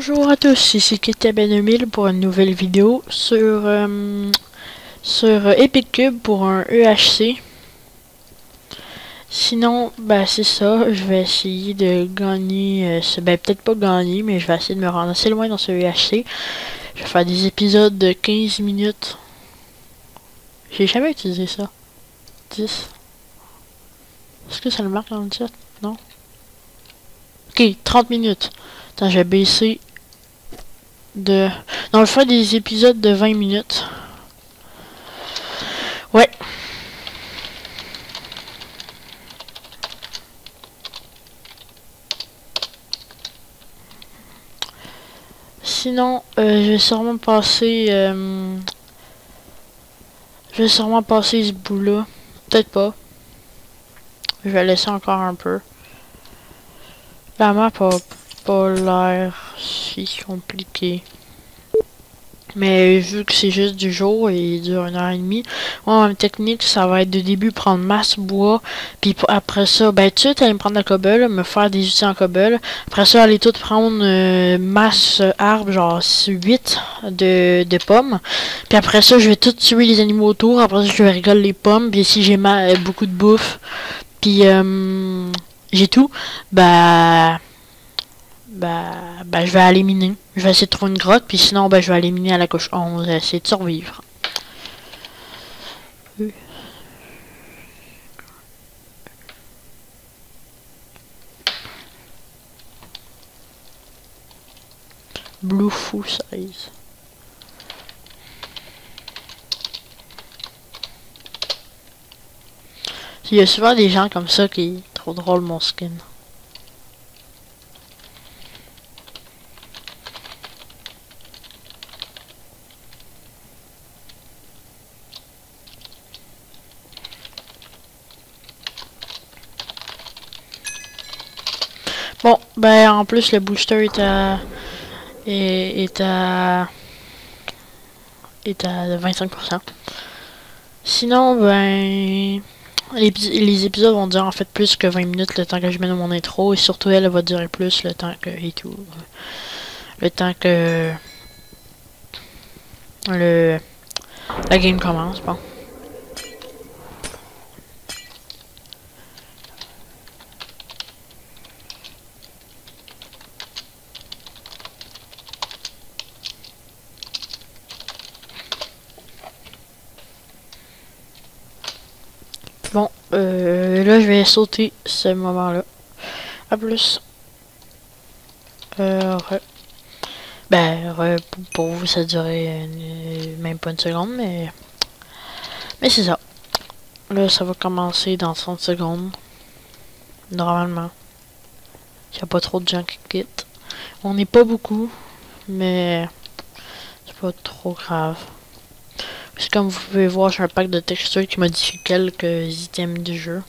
Bonjour à tous, ici Ketaben2000 pour une nouvelle vidéo sur Epic Cube pour un EHC. Sinon, bah c'est ça, je vais essayer de gagner, peut-être pas gagner, mais je vais essayer de me rendre assez loin dans ce EHC. Je vais faire des épisodes de 15 minutes. J'ai jamais utilisé ça. 10. Est-ce que ça le marque dans le chat? Non? Ok, 30 minutes. Attends, je vais baisser de... Non, je vais faire des épisodes de 20 minutes. Ouais. Sinon, je vais sûrement passer... je vais sûrement passer ce bout-là. Peut-être pas. Je vais laisser encore un peu. La map a pas l'air si compliquée. Mais vu que c'est juste du jour et il dure 1h30, moi, ma technique, ça va être de début prendre masse bois, puis après ça, ben tout de suite aller me prendre la cobble, me faire des outils en cobble. Après ça, aller tout prendre masse arbre, genre 8 de pommes. Puis après ça, je vais tout tuer les animaux autour. Après ça, je vais rigoler les pommes. Puis si j'ai beaucoup de bouffe, puis j'ai tout, je vais aller miner. Je vais essayer de trouver une grotte, puis sinon, je vais aller miner à la couche 11, essayer de survivre. Blue full size. Il y a souvent des gens comme ça qui est trop drôle mon skin. Bon, en plus le booster est à 25%. Sinon, les épisodes vont durer en fait plus que 20 minutes le temps que je mets dans mon intro, et surtout elle va durer plus le temps que le temps que la game commence. Bon. Bon, là je vais sauter ce moment-là. A plus. Pour vous ça durait même pas une seconde, mais c'est ça. Là ça va commencer dans 30 secondes. Normalement. Il n'y a pas trop de gens qui quittent. On n'est pas beaucoup, mais c'est pas trop grave. Puis comme vous pouvez voir, j'ai un pack de textures qui modifie quelques items du jeu.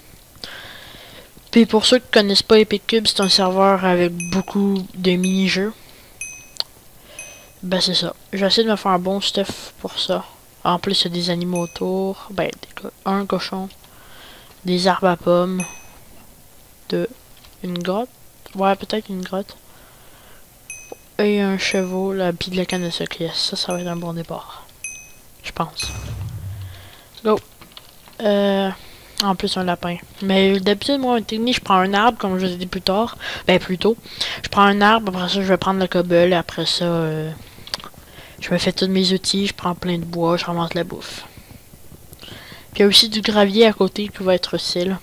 Puis pour ceux qui connaissent pas Epic Cube, c'est un serveur avec beaucoup de mini-jeux. C'est ça. Je vais essayer de me faire un bon stuff pour ça. En plus, il y a des animaux autour. Un cochon. Des arbres à pommes. Une grotte. Ouais, peut-être une grotte. Et un cheval, puis de la canne de secret. Ça va être un bon départ. Je pense. Go. En plus un lapin. Mais d'habitude, moi, une technique, je prends un arbre, comme je vous ai dit plus tard. Plus tôt. Je prends un arbre, après ça, je vais prendre le cobble, après ça, je me fais tous mes outils, je prends plein de bois, je ramasse la bouffe. Puis il y a aussi du gravier à côté qui va être utile.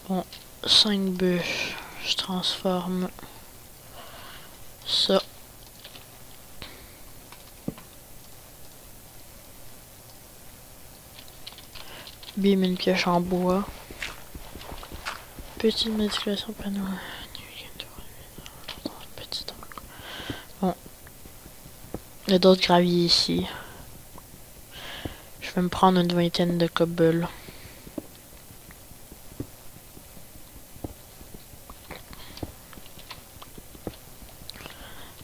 Bon, 5 bûches. Je transforme ça. Bim, une pioche en bois. Petite modification panneau. Bon. Il y a d'autres graviers ici. Je vais me prendre une vingtaine de cobble.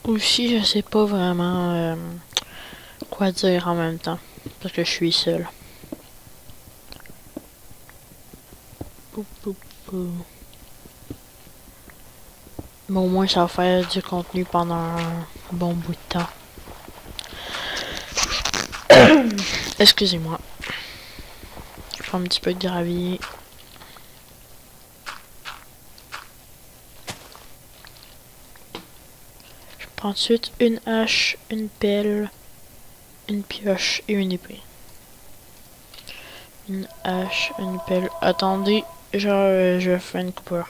Aussi, je sais pas vraiment quoi dire en même temps. Parce que je suis seul. Mais au moins, ça va faire du contenu pendant un bon bout de temps. Excusez-moi. Je prends un petit peu de gravier. Je prends ensuite une hache, une pelle, une pioche et une épée. Une hache, une pelle. Attendez, je fais une coupure.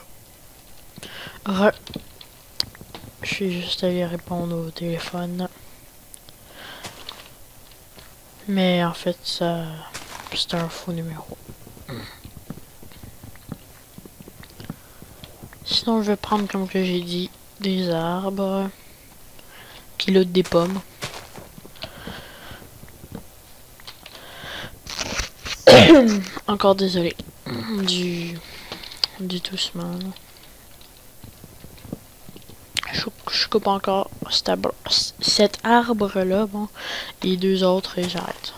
Je suis juste allé répondre au téléphone. Mais en fait, ça, c'est un faux numéro. Sinon, je vais prendre, comme que j'ai dit, des arbres. Kilo des pommes. Encore désolé. Du doucement. Je coupe encore cet arbre-là, bon. Et deux autres et j'arrête.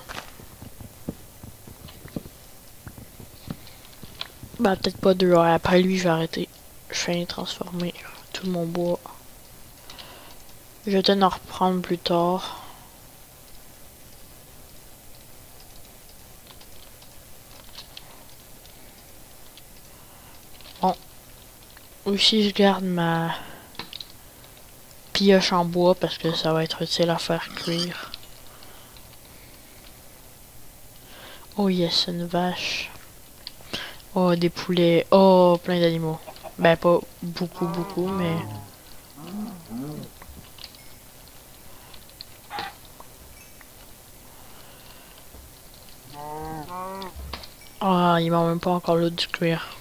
Bah, peut-être pas deux. Ouais, après lui, je vais arrêter. Je vais transformer tout mon bois. Je vais peut-être en reprendre plus tard. Bon. Aussi, je garde ma pioche en bois parce que ça va être utile à faire cuire. Oh yes, une vache. Oh, des poulets. Oh, plein d'animaux. Ben, pas beaucoup, mais... Ah, il m'a même pas encore l'eau du cuir.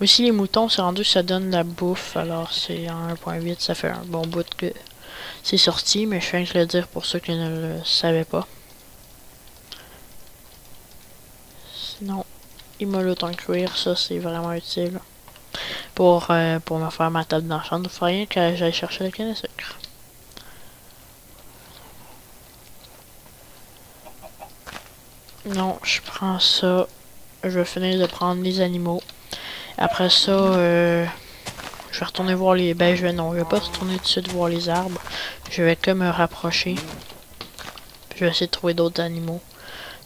Aussi, les moutons, c'est rendu que ça donne la bouffe. Alors, c'est en 1.8, ça fait un bon bout que c'est sorti. Mais je viens de le dire pour ceux qui ne le savaient pas. Sinon, il m'a l'eau en cuir. Ça, c'est vraiment utile. Pour me faire ma table d'enchant. Il faut rien que j'aille chercher la canne à sucre. Non, je prends ça. Je vais finir de prendre les animaux. Après ça, je vais retourner voir les... Ben, je vais pas retourner tout de suite voir les arbres. Je vais que me rapprocher. Puis je vais essayer de trouver d'autres animaux.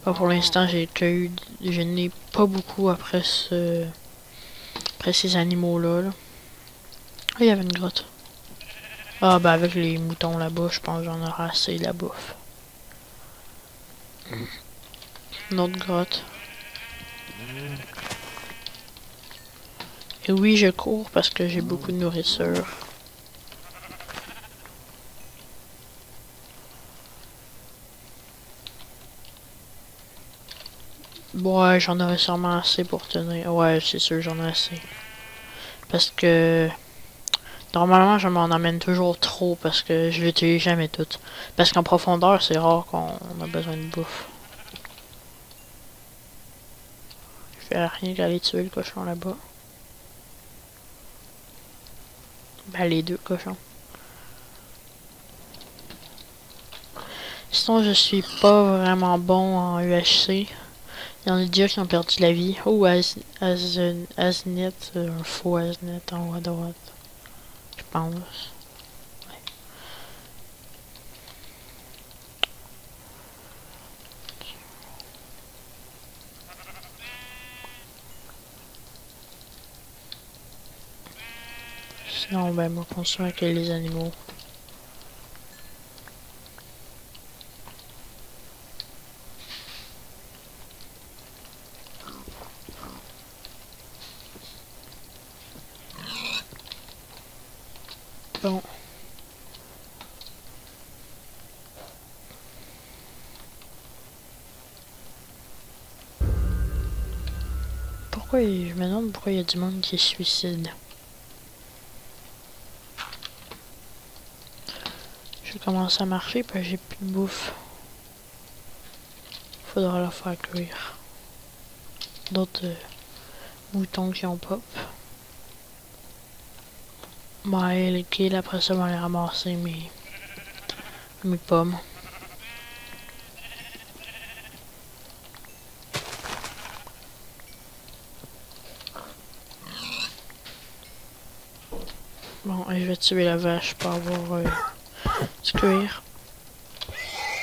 Bon, pour l'instant, je n'ai pas beaucoup après ces animaux-là. Là. Ah, il y avait une grotte. Ah, ben, avec les moutons là-bas, je pense que j'en aurai assez de la bouffe. Une autre grotte. Et oui, je cours parce que j'ai beaucoup de nourriture. Ouais, j'en aurais sûrement assez pour tenir. Ouais, c'est sûr, j'en ai assez. Parce que... Normalement, je m'en amène toujours trop parce que je l'utilise jamais tout. Parce qu'en profondeur, c'est rare qu'on a besoin de bouffe. Je vais rien qu'aller tuer le cochon là-bas. Ben, les deux cochons. Sinon, je suis pas vraiment bon en UHC. Il y en a déjà qui ont perdu la vie. Oh, Aznit, un faux Aznit en haut à droite. Je pense. Ouais. Sinon, ben, moi, continuer avec les animaux. Bon. Je me demande pourquoi il y a du monde qui se suicide. Je commence à marcher, puis j'ai plus de bouffe. Faudra la faire cuire. D'autres moutons qui ont pop. Ouais, les kills, après ça, on va aller ramasser mes pommes. Bon, et je vais tuer la vache pour avoir du cuir.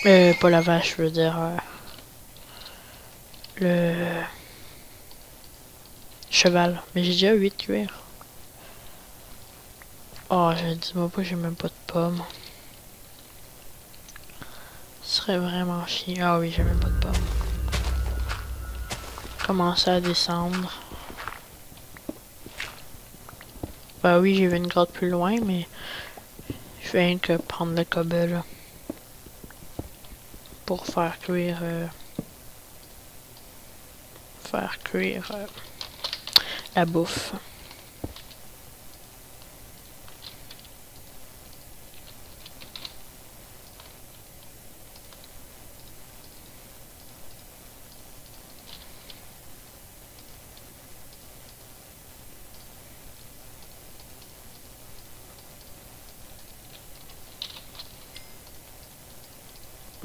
Pas la vache, je veux dire le cheval. Mais j'ai déjà 8 cuirs. Oh, je dis-moi pas, j'ai même pas de pommes. Ce serait vraiment chiant. Ah oui, j'ai même pas de pommes. Commencer à descendre. Bah oui, j'ai vu une grotte plus loin, mais je viens que prendre le cobble pour faire cuire la bouffe.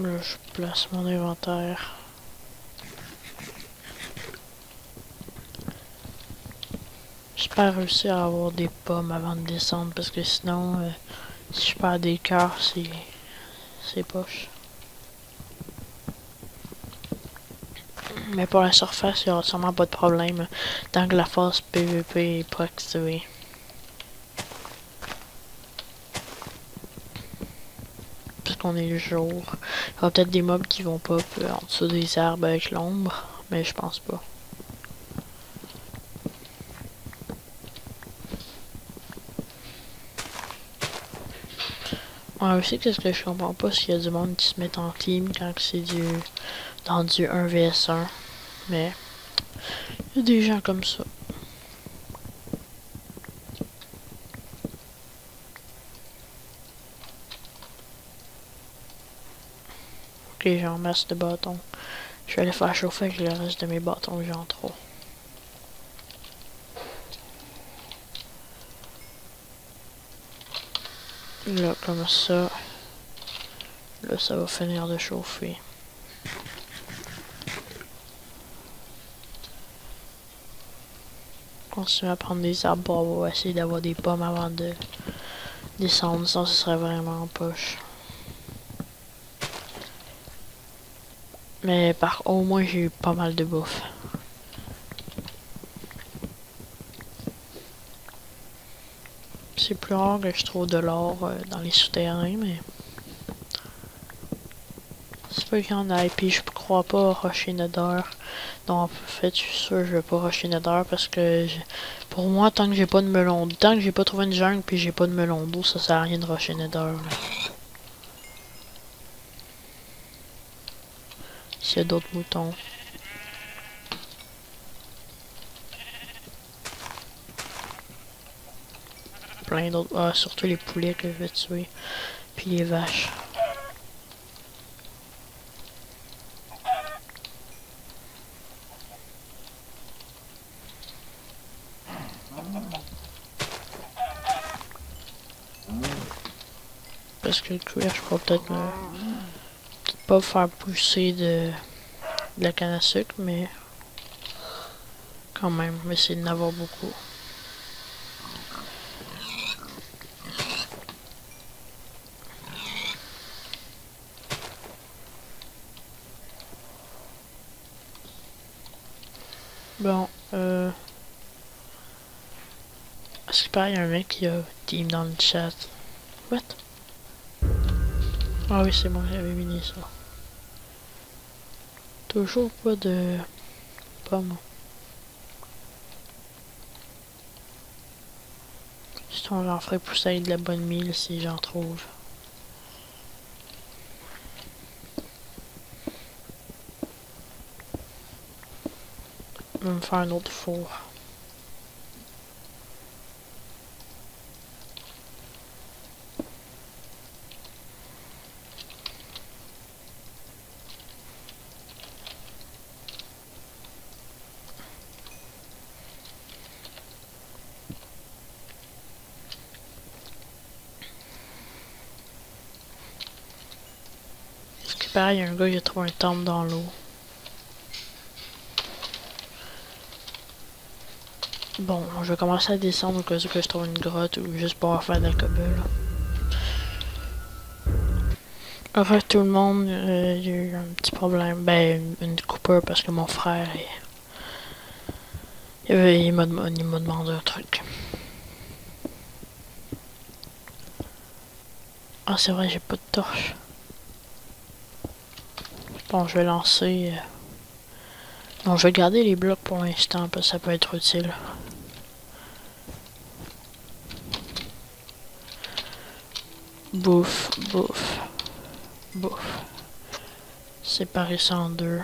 Là, je place mon inventaire. J'espère réussir à avoir des pommes avant de descendre parce que sinon, si je perds des cœurs, c'est poche. Mais pour la surface, il n'y aura sûrement pas de problème tant que la phase PVP est pas activée. Puisqu'on est le jour. Il y aura peut-être des mobs qui vont pop en dessous des arbres avec l'ombre, mais je pense pas. Ouais, aussi, qu'est-ce que je comprends pas, s'il y a du monde qui se met en team quand c'est dans du 1vs1. Mais il y a des gens comme ça. Ok, j'ai en masse de bâtons. Je vais aller faire chauffer avec le reste de mes bâtons que j'ai en trop. Là, comme ça. Là, ça va finir de chauffer. Continuer à prendre des arbres pour essayer d'avoir des pommes avant de descendre. Sinon, ce serait vraiment en poche. Mais au moins, j'ai eu pas mal de bouffe. C'est plus rare que je trouve de l'or dans les souterrains, mais c'est pas qu'il y en a. Et puis je crois pas rusher Nether. Non, en fait, je suis sûr que je vais pas rusher Nether parce que pour moi, tant que j'ai pas de melon, tant que j'ai pas trouvé une jungle puis j'ai pas de melon d'eau, ça sert à rien de rusher Nether. Là. S'il y a d'autres moutons. Plein d'autres. Ah, surtout les poulets que je vais tuer. Puis les vaches. Parce que le cuir, je pourrais peut-être pas faire pousser de la canne à sucre, mais quand même, essayer d'en avoir beaucoup. Bon, est-ce qu'il paraît, y a un mec qui a team dans le chat? What? Ah oui, c'est bon, j'avais mis ça. Toujours pas de pommes. Sinon, j'en ferai pousser avec de la bonne mille si j'en trouve. Je vais me faire un autre four. Parce que pareil, il y a un gars qui a trouvé un temple dans l'eau. Bon, je vais commencer à descendre au cas où que je trouve une grotte ou juste pour faire de la cobble. En fait, tout le monde, il y a eu un petit problème. Ben, une coupure parce que mon frère, il m'a demandé un truc. Ah, c'est vrai, j'ai pas de torche. Bon, je vais lancer... Non, je vais garder les blocs pour l'instant parce que ça peut être utile. Bouffe, bouffe, bouffe. Séparer ça en deux.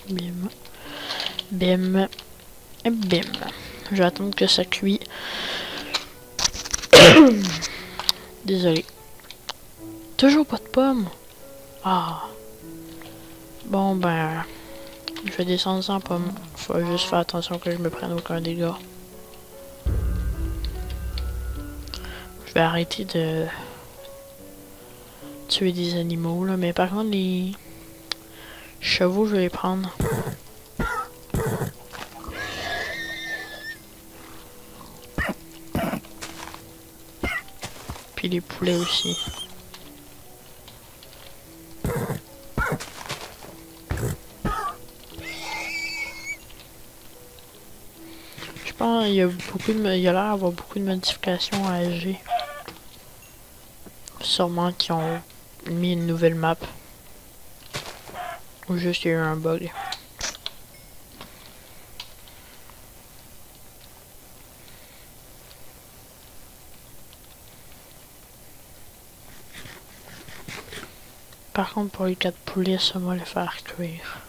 Bim. Bim. Et bim. Je vais attendre que ça cuit. Désolé. Toujours pas de pommes. Ah. Bon ben... Je vais descendre sans pommes. Faut juste faire attention que je me prenne aucun dégât. Je vais arrêter de... tuer des animaux là. Mais par contre les... chevaux je vais les prendre. Puis les poulets aussi. Je pense qu'il y a beaucoup de... il y a l'air d'avoir beaucoup de modifications à AG. Sûrement qu'ils ont mis une nouvelle map. Ou juste il y a eu un bug. Par contre pour les 4 poulets, ça va les faire cuire.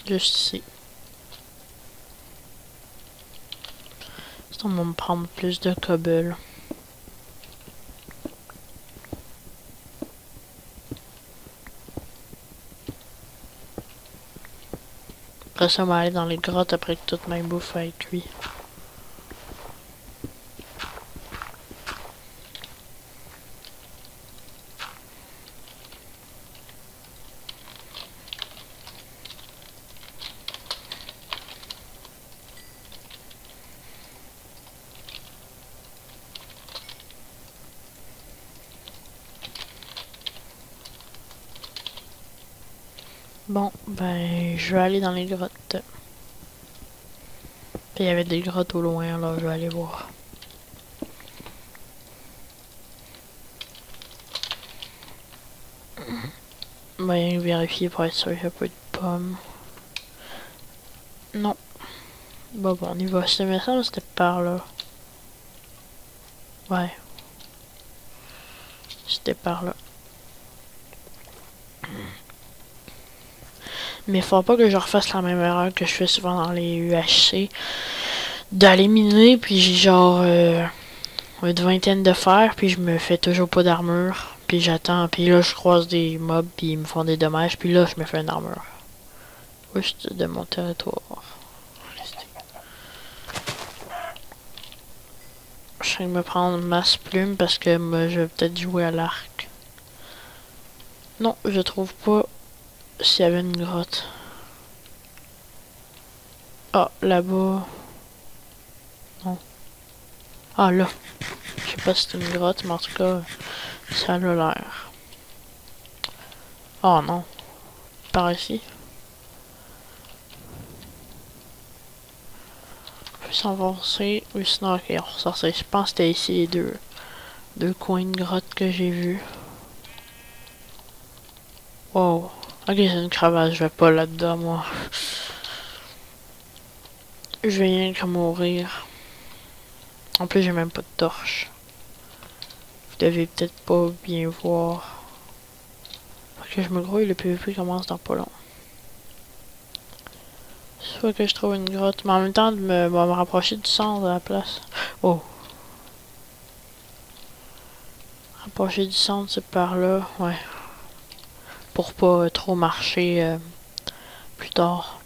Juste ici. Ça va me prendre plus de cobble. Après ça, on va aller dans les grottes après que toute ma bouffe a été cuite. Bon, ben, je vais aller dans les grottes. Puis il y avait des grottes au loin, là, je vais aller voir. Ben, vérifier pour être sûr qu'il n'y a pas de pommes. Non. Bon, on y va. Mais ça, c'était par là. Ouais. C'était par là. Mais faut pas que je refasse la même erreur que je fais souvent dans les UHC. D'aller miner, puis j'ai genre une vingtaine de fer, puis je me fais toujours pas d'armure. Puis j'attends, puis là je croise des mobs, puis ils me font des dommages, puis là je me fais une armure. Juste de mon territoire. Je vais me prendre masse plume parce que moi, je vais peut-être jouer à l'arc. Non, je trouve pas s'il y avait une grotte. Ah, là-bas. Non. Ah, là. Je sais pas si c'est une grotte, mais en tout cas, ça a l'air. Oh non. Par ici. On peut s'enfoncer. Ou sinon, ok, on ressort ça. Je pense que c'était ici les deux coins de grotte que j'ai vus. Wow. Ok, c'est une crevasse. Je vais pas là-dedans, moi. Je vais rien que mourir. En plus, j'ai même pas de torche. Vous devez peut-être pas bien voir. Faut que je me grouille, le PVP commence dans pas long. Soit que je trouve une grotte, mais en même temps, de me rapprocher du centre de la place. Oh. Rapprocher du centre, c'est par là, ouais. Pour pas trop marcher plus tard.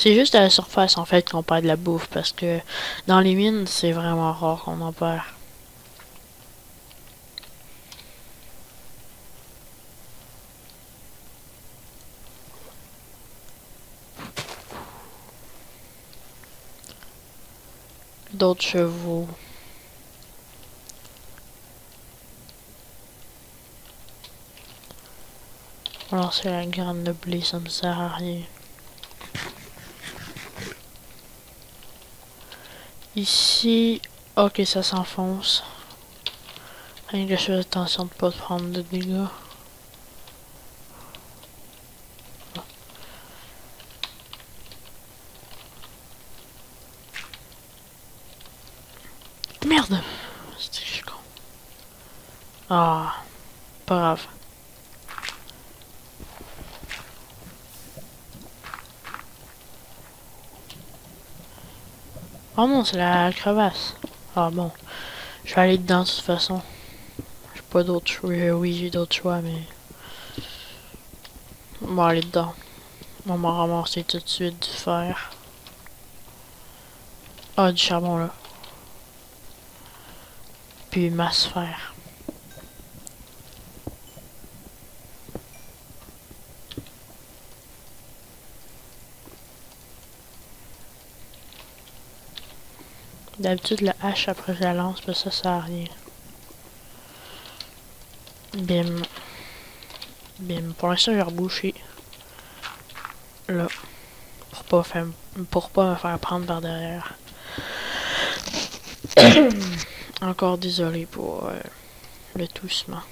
C'est juste à la surface en fait qu'on perd de la bouffe parce que dans les mines c'est vraiment rare qu'on en perd. D'autres chevaux. Alors c'est la graine de blé, ça me sert à rien. Ici, ok, ça s'enfonce. Rien que je fais attention de pas prendre de dégâts. Merde! C'est que je suis con. Ah, pas grave. Oh non, c'est la crevasse. Ah bon, je vais aller dedans de toute façon. J'ai pas d'autre choix. Oui, j'ai d'autres choix, mais... On va aller dedans. On va ramasser tout de suite du fer. Ah, du charbon là. Puis masse fer. D'habitude, la hache après je la lance, mais ça sert à rien. Bim. Bim. Pour l'instant, je vais reboucher. Là. Pour pas me faire prendre par derrière. Encore désolé pour le toussement.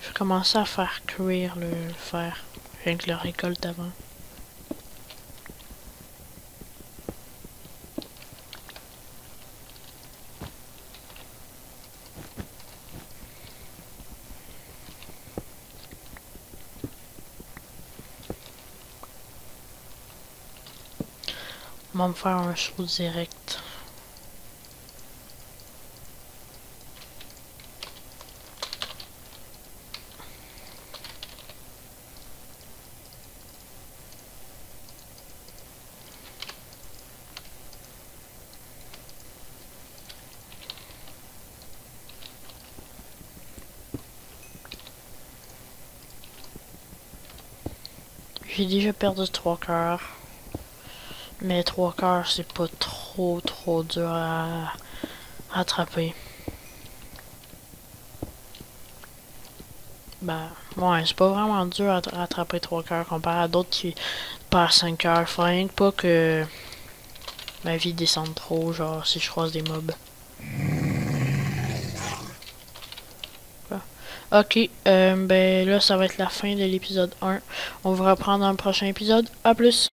Je vais commencer à faire cuire le fer. Je viens que le récolte avant. On va me faire un show direct. J'ai déjà perdu 3 cœurs. Mais 3 cœurs, c'est pas trop dur à attraper. Ben, ouais, c'est pas vraiment dur à rattraper 3 cœurs comparé à d'autres qui perdent 5 cœurs. Faut rien que pas que ma vie descende trop, genre si je croise des mobs. Ok, ben là ça va être la fin de l'épisode 1. On va reprendre dans le prochain épisode. À plus!